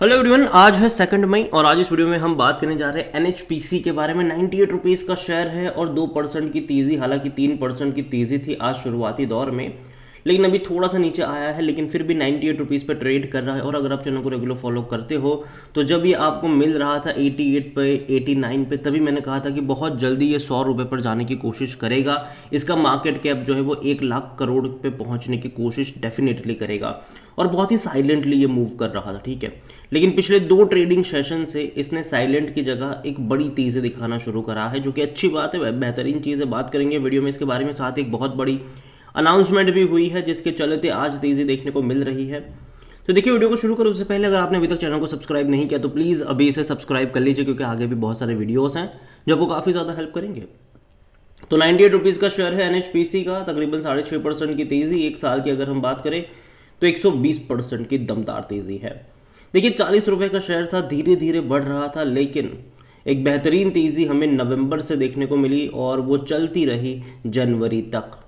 Hello everyone, आज है 2 मई और आज इस वीडियो में हम बात करने जा रहे हैं एनएचपीसी के बारे में। 98 रुपीज़ का शेयर है और 2% की तेज़ी, हालांकि 3% की तेज़ी थी आज शुरुआती दौर में, लेकिन अभी थोड़ा सा नीचे आया है, लेकिन फिर भी 98 रुपीज़ पर ट्रेड कर रहा है। और अगर आप चैनल को रेगुलर फॉलो करते हो तो जब ये आपको मिल रहा था 88 पे 89 पे, तभी मैंने कहा था कि बहुत जल्दी ये 100 रुपये पर जाने की कोशिश करेगा। इसका मार्केट कैप जो है वो 1 लाख करोड़ पे पहुंचने की कोशिश डेफिनेटली करेगा और बहुत ही साइलेंटली ये मूव कर रहा था, ठीक है। लेकिन पिछले 2 ट्रेडिंग सेशन से इसने साइलेंट की जगह एक बड़ी तेज़ी दिखाना शुरू करा है, जो कि अच्छी बात है, बेहतरीन चीज़ है। बात करेंगे वीडियो में इसके बारे में। साथ एक बहुत बड़ी अनाउंसमेंट भी हुई है जिसके चलते आज तेज़ी देखने को मिल रही है। तो देखिए, वीडियो को शुरू करो उससे पहले अगर आपने अभी तक चैनल को सब्सक्राइब नहीं किया तो प्लीज़ अभी इसे सब्सक्राइब कर लीजिए, क्योंकि आगे भी बहुत सारे वीडियोस हैं जो आपको काफ़ी ज़्यादा हेल्प करेंगे। तो 98 रुपीज़ का शेयर है एनएचपीसी का, तकरीबन 6.5% की तेज़ी। एक साल की अगर हम बात करें तो 120% की दमदार तेज़ी है। देखिए, 40 रुपये का शेयर था, धीरे धीरे बढ़ रहा था, लेकिन एक बेहतरीन तेज़ी हमें नवंबर से देखने को मिली और वो चलती रही जनवरी तक।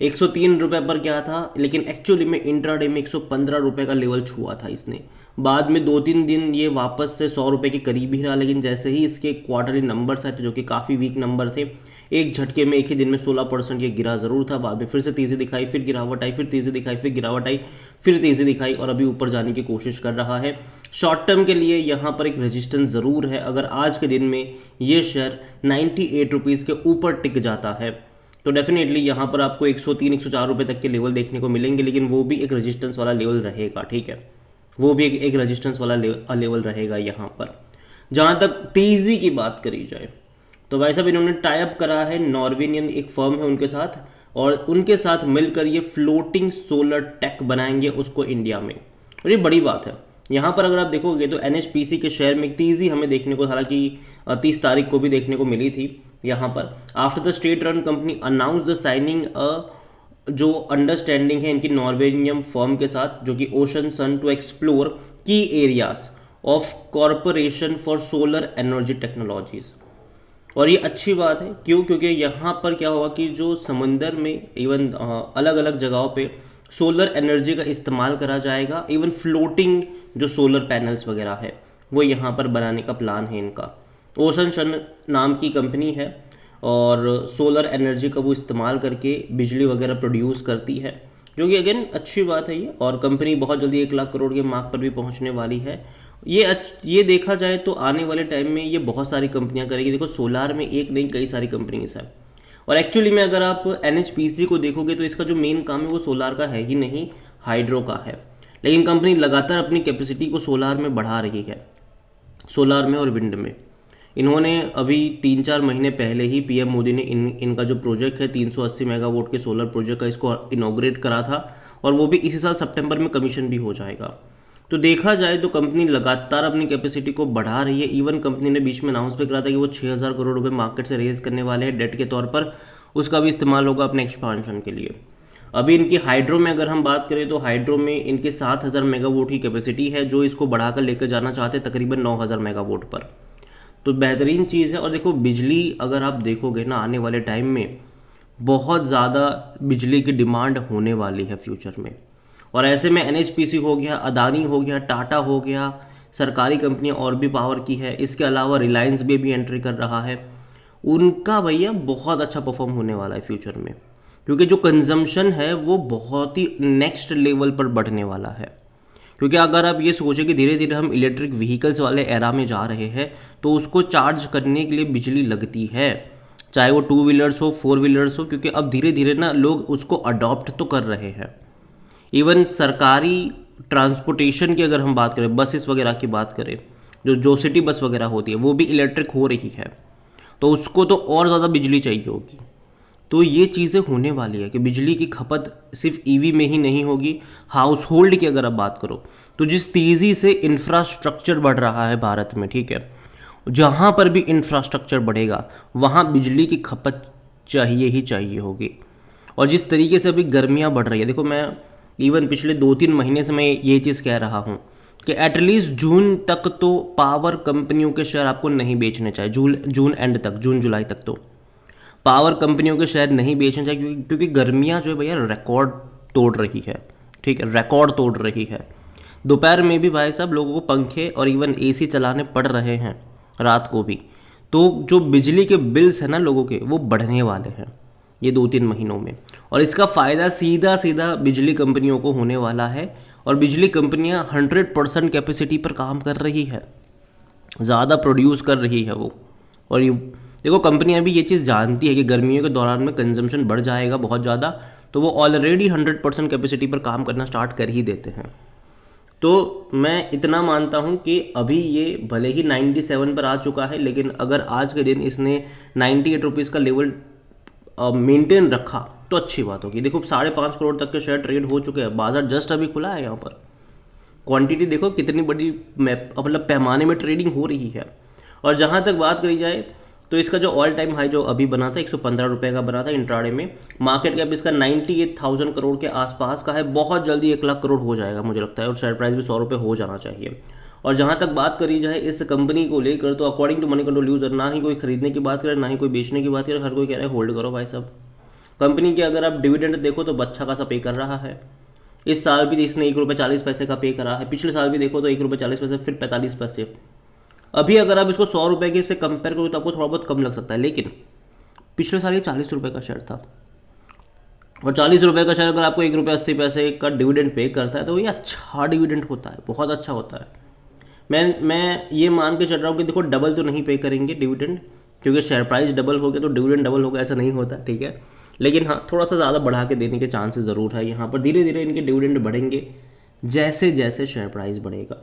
103 रुपये पर क्या था, लेकिन एक्चुअली में इंट्राडे में 115 रुपये का लेवल छुआ था इसने। बाद में 2-3 दिन ये वापस से 100 रुपये के करीब ही रहा, लेकिन जैसे ही इसके क्वार्टरली नंबर्स आए थे जो कि काफ़ी वीक नंबर थे, एक झटके में एक ही दिन में 16% ये गिरा ज़रूर था। बाद में फिर से तेज़ी दिखाई, फिर गिरावट आई, फिर तेज़ी दिखाई, फिर गिरावट आई, फिर तेज़ी दिखाई और अभी ऊपर जाने की कोशिश कर रहा है। शॉर्ट टर्म के लिए यहाँ पर एक रेजिस्टेंस ज़रूर है। अगर आज के दिन में ये शेयर 98 रुपीज़ के ऊपर टिक जाता है तो डेफिनेटली यहाँ पर आपको 103-104 रुपये तक के लेवल देखने को मिलेंगे, लेकिन वो भी एक रेजिस्टेंस वाला लेवल रहेगा, ठीक है। वो भी एक रेजिस्टेंस वाला लेवल रहेगा यहाँ पर। जहाँ तक तेज़ी की बात करी जाए तो भाई साहब, इन्होंने टाई अप करा है, नॉर्वेनियन एक फर्म है उनके साथ, और उनके साथ मिलकर ये फ्लोटिंग सोलर टेक बनाएंगे उसको इंडिया में, और ये बड़ी बात है। यहाँ पर अगर आप देखोगे तो एनएचपीसी के शेयर में तेज़ी हमें देखने को, हालांकि 30 तारीख को भी देखने को मिली थी। यहाँ पर after the state run company announce the signing जो अंडरस्टैंडिंग है इनकी नॉर्वेनियम फर्म के साथ, जो कि ओशन सन टू एक्सप्लोर की areas of corporation for solar energy technologies. और ये अच्छी बात है, क्यों? क्योंकि यहाँ पर क्या होगा कि जो समंदर में इवन अलग अलग जगहों पे सोलर एनर्जी का इस्तेमाल करा जाएगा। इवन फ्लोटिंग जो सोलर पैनल्स वगैरह है वो यहाँ पर बनाने का प्लान है इनका। ओशन सन नाम की कंपनी है और सोलर एनर्जी का वो इस्तेमाल करके बिजली वगैरह प्रोड्यूस करती है, जो कि अगेन अच्छी बात है ये। और कंपनी बहुत जल्दी 1 लाख करोड़ के मार्क पर भी पहुँचने वाली है। ये देखा जाए तो आने वाले टाइम में ये बहुत सारी कंपनियां करेगी। देखो, सोलार में एक नहीं कई सारी कंपनीज है, और एक्चुअली में अगर आप एनएचपीसी को देखोगे तो इसका जो मेन काम है वो सोलार का है ही नहीं, हाइड्रो का है। लेकिन कंपनी लगातार अपनी कैपेसिटी को सोलार में बढ़ा रही है, सोलार में और विंड में। इन्होंने अभी 3-4 महीने पहले ही पीएम मोदी ने इनका जो प्रोजेक्ट है 380 मेगावाट के सोलर प्रोजेक्ट का, इसको इनॉग्रेट करा था, और वो भी इसी साल सितंबर में कमीशन भी हो जाएगा। तो देखा जाए तो कंपनी लगातार अपनी कैपेसिटी को बढ़ा रही है। इवन कंपनी ने बीच में अनाउंस भी करा था कि वो 6000 करोड़ रुपए मार्केट से रेज करने वाले हैं डेट के तौर पर, उसका भी इस्तेमाल होगा अपने एक्सपांशन के लिए। अभी इनकी हाइड्रो में अगर हम बात करें तो हाइड्रो में इनके 7000 मेगावाट की कैपेसिटी है, जो इसको बढ़ाकर लेकर जाना चाहते हैं तकरीबन 9000 मेगावाट पर। तो बेहतरीन चीज़ है। और देखो, बिजली अगर आप देखोगे ना, आने वाले टाइम में बहुत ज़्यादा बिजली की डिमांड होने वाली है फ्यूचर में। और ऐसे में एनएचपीसी हो गया, अदानी हो गया, टाटा हो गया, सरकारी कंपनियां और भी पावर की है, इसके अलावा रिलायंस भी एंट्री कर रहा है। उनका भैया बहुत अच्छा परफॉर्म होने वाला है फ्यूचर में, क्योंकि जो कंजम्पशन है वो बहुत ही नेक्स्ट लेवल पर बढ़ने वाला है। क्योंकि अगर आप ये सोचें कि धीरे धीरे हम इलेक्ट्रिक व्हीकल्स वाले एरा में जा रहे हैं तो उसको चार्ज करने के लिए बिजली लगती है, चाहे वो 2 व्हीलर्स हो, 4 व्हीलर्स हो, क्योंकि अब धीरे धीरे ना लोग उसको अडॉप्ट तो कर रहे हैं। इवन सरकारी ट्रांसपोर्टेशन की अगर हम बात करें, बसेस वगैरह की बात करें, जो सिटी बस वगैरह होती है वो भी इलेक्ट्रिक हो रही है, तो उसको तो और ज़्यादा बिजली चाहिए होगी। तो ये चीज़ें होने वाली है कि बिजली की खपत सिर्फ ईवी में ही नहीं होगी। हाउस होल्ड की अगर आप बात करो तो जिस तेज़ी से इंफ्रास्ट्रक्चर बढ़ रहा है भारत में, ठीक है, जहाँ पर भी इंफ्रास्ट्रक्चर बढ़ेगा वहाँ बिजली की खपत चाहिए ही चाहिए होगी। और जिस तरीके से अभी गर्मियाँ बढ़ रही है, देखो मैं इवन पिछले 2-3 महीने से मैं ये चीज़ कह रहा हूँ कि एटलीस्ट जून तक तो पावर कंपनियों के शेयर आपको नहीं बेचने चाहिए। जून एंड तक, जून जुलाई तक तो पावर कंपनियों के शेयर नहीं बेचने चाहिए, क्योंकि गर्मियाँ जो है भैया रिकॉर्ड तोड़ रही है, ठीक है, रिकॉर्ड तोड़ रही है। दोपहर में भी भाई साहब लोगों को पंखे और इवन एसी चलाने पड़ रहे हैं रात को भी। तो जो बिजली के बिल्स हैं ना लोगों के, वो बढ़ने वाले हैं ये 2-3 महीनों में। और इसका फ़ायदा सीधा सीधा बिजली कंपनियों को होने वाला है। और बिजली कंपनियां 100% कैपेसिटी पर काम कर रही है, ज़्यादा प्रोड्यूस कर रही है वो। और ये देखो, कंपनियां भी ये चीज़ जानती है कि गर्मियों के दौरान में कंजम्पशन बढ़ जाएगा बहुत ज़्यादा, तो वो ऑलरेडी 100% कैपेसिटी पर काम करना स्टार्ट कर ही देते हैं। तो मैं इतना मानता हूँ कि अभी ये भले ही 97 पर आ चुका है, लेकिन अगर आज के दिन इसने 98 रुपीज़ का लेवल मेंटेन रखा तो अच्छी बात होगी। देखो 5.5 करोड़ तक के शेयर ट्रेड हो चुके हैं, बाजार जस्ट अभी खुला है यहाँ पर। क्वांटिटी देखो कितनी बड़ी मतलब पैमाने में ट्रेडिंग हो रही है। और जहाँ तक बात करी जाए तो इसका जो ऑल टाइम हाई जो अभी बना था 115 रुपये का बना था इंट्राडे में, मार्केट कैप इसका 98,000 करोड़ के आसपास का है। बहुत जल्दी 1 लाख करोड़ हो जाएगा मुझे लगता है, और शेयर प्राइस भी 100 रुपये हो जाना चाहिए। और जहाँ तक बात करी जाए इस कंपनी को लेकर, तो according to Moneycontrol user ना ही कोई खरीदने की बात करे ना ही कोई बेचने की बात करे, हर कोई कह रहा है होल्ड करो भाई साहब। कंपनी के अगर आप डिविडेंड देखो तो अच्छा खासा पे कर रहा है। इस साल भी इसने 1 रुपये 40 पैसे का पे करा है, पिछले साल भी देखो तो 1 रुपये 40 पैसे, फिर 45 पैसे। अभी अगर आप इसको 100 रुपये के से कंपेयर करो तो आपको थोड़ा बहुत कम लग सकता है, लेकिन पिछले साल ये 40 रुपये का शेयर था। और 40 रुपये का शेयर अगर आपको 1 रुपये 80 पैसे का डिविडेंड पे करता है तो ये अच्छा डिविडेंड होता है, बहुत अच्छा होता है। मैं ये मान के चल रहा हूँ कि देखो डबल तो नहीं पे करेंगे डिविडेंड, क्योंकि शेयर प्राइस डबल हो गया तो डिविडेंड डबल होगा, ऐसा नहीं होता, ठीक है। लेकिन हाँ, थोड़ा सा ज़्यादा बढ़ा के देने के चांसेस ज़रूर है यहाँ पर। धीरे धीरे इनके डिविडेंड बढ़ेंगे जैसे जैसे शेयर प्राइस बढ़ेगा।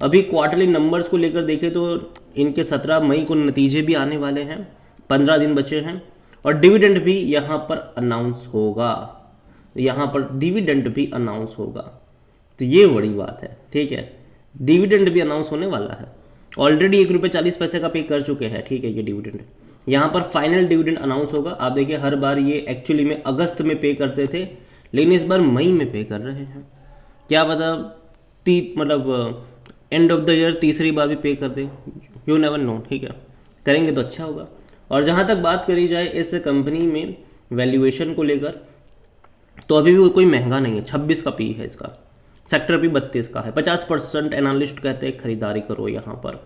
अभी क्वार्टरली नंबर्स को लेकर देखें तो इनके 17 मई को नतीजे भी आने वाले हैं, 15 दिन बचे हैं। और डिविडेंड भी यहाँ पर अनाउंस होगा, यहाँ पर डिविडेंड भी अनाउंस होगा, तो ये बड़ी बात है, ठीक है। डिविडेंड भी अनाउंस होने वाला है। ऑलरेडी 1 रुपये 40 पैसे का पे कर चुके हैं, ठीक है। ये डिविडेंड यहाँ पर फाइनल डिविडेंड अनाउंस होगा। आप देखिए हर बार ये एक्चुअली में अगस्त में पे करते थे, लेकिन इस बार मई में पे कर रहे हैं। क्या पता मतलब एंड ऑफ द ईयर तीसरी बार भी पे कर दे, यू नेवर नो, ठीक है। करेंगे तो अच्छा होगा। और जहाँ तक बात करी जाए इस कंपनी में वैल्यूएशन को लेकर, तो अभी भी कोई महंगा नहीं है। 26 का पी है इसका, सेक्टर भी 32 का है। 50% एनालिस्ट कहते हैं खरीदारी करो यहाँ पर।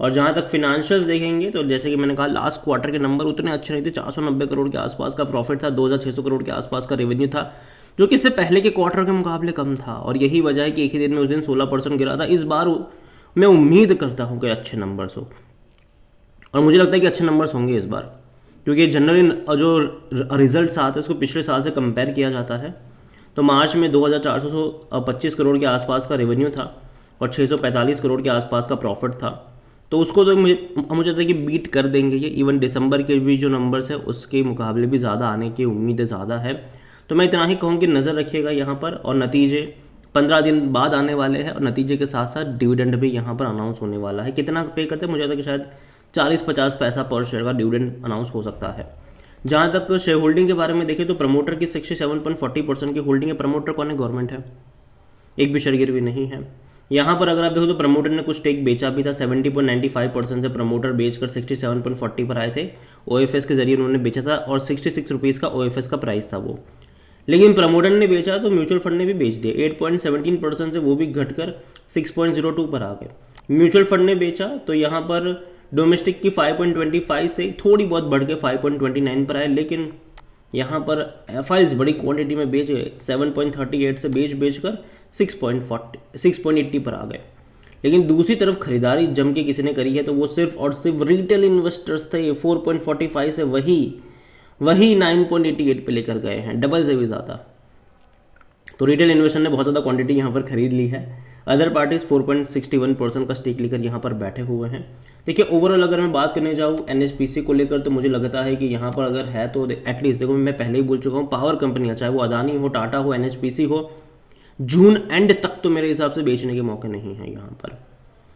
और जहाँ तक फिनेंशियल्स देखेंगे तो जैसे कि मैंने कहा, लास्ट क्वार्टर के नंबर उतने अच्छे नहीं थे। 490 करोड़ के आसपास का प्रॉफिट था, 2600 करोड़ के आसपास का रेवेन्यू था, जो कि इससे पहले के क्वार्टर के मुकाबले कम था। और यही वजह है कि एक ही दिन में उस दिन 16% गिरा था। इस बार मैं उम्मीद करता हूँ कि अच्छे नंबर्स हो, और मुझे लगता है कि अच्छे नंबर्स होंगे इस बार, क्योंकि जनरली जो रिजल्ट्स आते हैं उसको पिछले साल से कंपेयर किया जाता है। तो मार्च में 2425 करोड़ के आसपास का रेवेन्यू था और 645 करोड़ के आसपास का प्रॉफिट था। तो उसको तो मुझे लगता है कि बीट कर देंगे ये। इवन दिसंबर के भी जो नंबर्स है उसके मुकाबले भी ज़्यादा आने की उम्मीदें ज़्यादा है। तो मैं इतना ही कहूँ कि नज़र रखिएगा यहाँ पर। और नतीजे 15 दिन बाद आने वाले हैं, और नतीजे के साथ साथ डिविडेंड भी यहाँ पर अनाउंस होने वाला है। कितना पे करते हैं मुझे लगता है कि शायद 40-50 पैसा पर शेयर का डिविडेंड अनाउंस हो सकता है। जहाँ तक शेयर होल्डिंग के बारे में देखें तो प्रमोटर की 67.40% की होल्डिंग है। प्रमोटर कौन है? गवर्नमेंट है, एक भी शेयर गिरवी नहीं है। यहाँ पर अगर आप देखो तो प्रमोटर ने कुछ स्टेक बेचा भी था। 70.95% से प्रमोटर बेचकर 67.40 पर आए थे। ओएफएस के जरिए उन्होंने बेचा था, और 66 रुपीज़ का ओएफएस का प्राइस था वो। लेकिन प्रमोटर ने बेचा तो म्यूचुअल फंड ने भी बेच दिया। 8.17% से वो भी घटकर 6.02 पर आ गए। म्यूचुअल फंड ने बेचा तो यहाँ पर डोमेस्टिक की 5.25 से थोड़ी बहुत बढ़ के 5.29 पर आए। लेकिन यहाँ पर एफआईज बड़ी क्वांटिटी में बेच गए, 7.38 से बेचकर 6.80 पर आ गए। लेकिन दूसरी तरफ खरीदारी जम के किसी ने करी है तो वो सिर्फ और सिर्फ रिटेल इन्वेस्टर्स थे। 4.45 से वही 9.88 पे लेकर गए हैं, डबल से भी ज़्यादा। तो रिटेल इन्वेस्टर ने बहुत ज़्यादा क्वांटिटी यहाँ पर खरीद ली है। अदर पार्टीज 4.61% का स्टेक लेकर यहाँ पर बैठे हुए हैं। देखिए ओवरऑल अगर मैं बात करने जाऊँ एनएचपीसी को लेकर, तो मुझे लगता है कि यहाँ पर अगर है तो एटलीस्ट देखो, मैं पहले ही बोल चुका हूँ, पावर कंपनियाँ चाहे वो अदानी हो, टाटा हो, एनएचपीसी हो, जून एंड तक तो मेरे हिसाब से बेचने के मौके नहीं हैं यहाँ पर।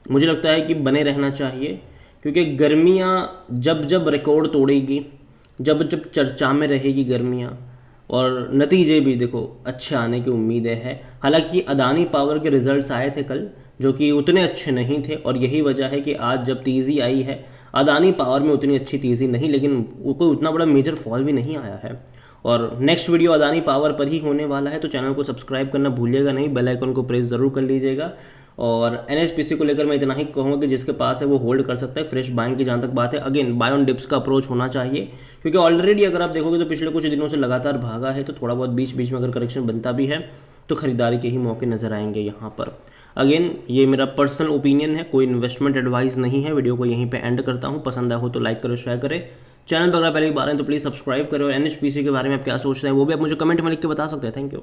मुझे लगता है कि बने रहना चाहिए, क्योंकि गर्मियाँ जब रिकॉर्ड तोड़ेगी, जब चर्चा में रहेगी गर्मियाँ, और नतीजे भी देखो अच्छे आने की उम्मीदें हैं। हालांकि अदानी पावर के रिजल्ट्स आए थे कल, जो कि उतने अच्छे नहीं थे, और यही वजह है कि आज जब तेज़ी आई है अदानी पावर में उतनी अच्छी तेज़ी नहीं, लेकिन कोई उतना बड़ा मेजर फॉल भी नहीं आया है। और नेक्स्ट वीडियो अदानी पावर पर ही होने वाला है, तो चैनल को सब्सक्राइब करना भूलिएगा नहीं, बेल आइकन को प्रेस ज़रूर कर लीजिएगा। और एनएचपीसी को लेकर मैं इतना ही कहूँगा कि जिसके पास है वो होल्ड कर सकता है। फ्रेश बाइंग की जहाँ तक बात है, अगेन बाय ऑन डिप्स का अप्रोच होना चाहिए, क्योंकि ऑलरेडी अगर आप देखोगे तो पिछले कुछ दिनों से लगातार भागा है, तो थोड़ा बहुत बीच बीच में अगर करेक्शन बनता भी है तो खरीदारी के ही मौके नजर आएंगे यहाँ पर। अगेन ये मेरा पर्सनल ओपिनियन है, कोई इन्वेस्टमेंट एडवाइस नहीं है। वीडियो को यहीं पे एंड करता हूँ। पसंद आया हो तो लाइक करो, शेयर करें। चैनल पर अगर पहले की बार है तो प्लीज़ सब्सक्राइब करो। एनएचपीसी के बारे में आप क्या सोचते हैं वो भी आप मुझे कमेंट में लिख के बता सकते हैं। Thank you.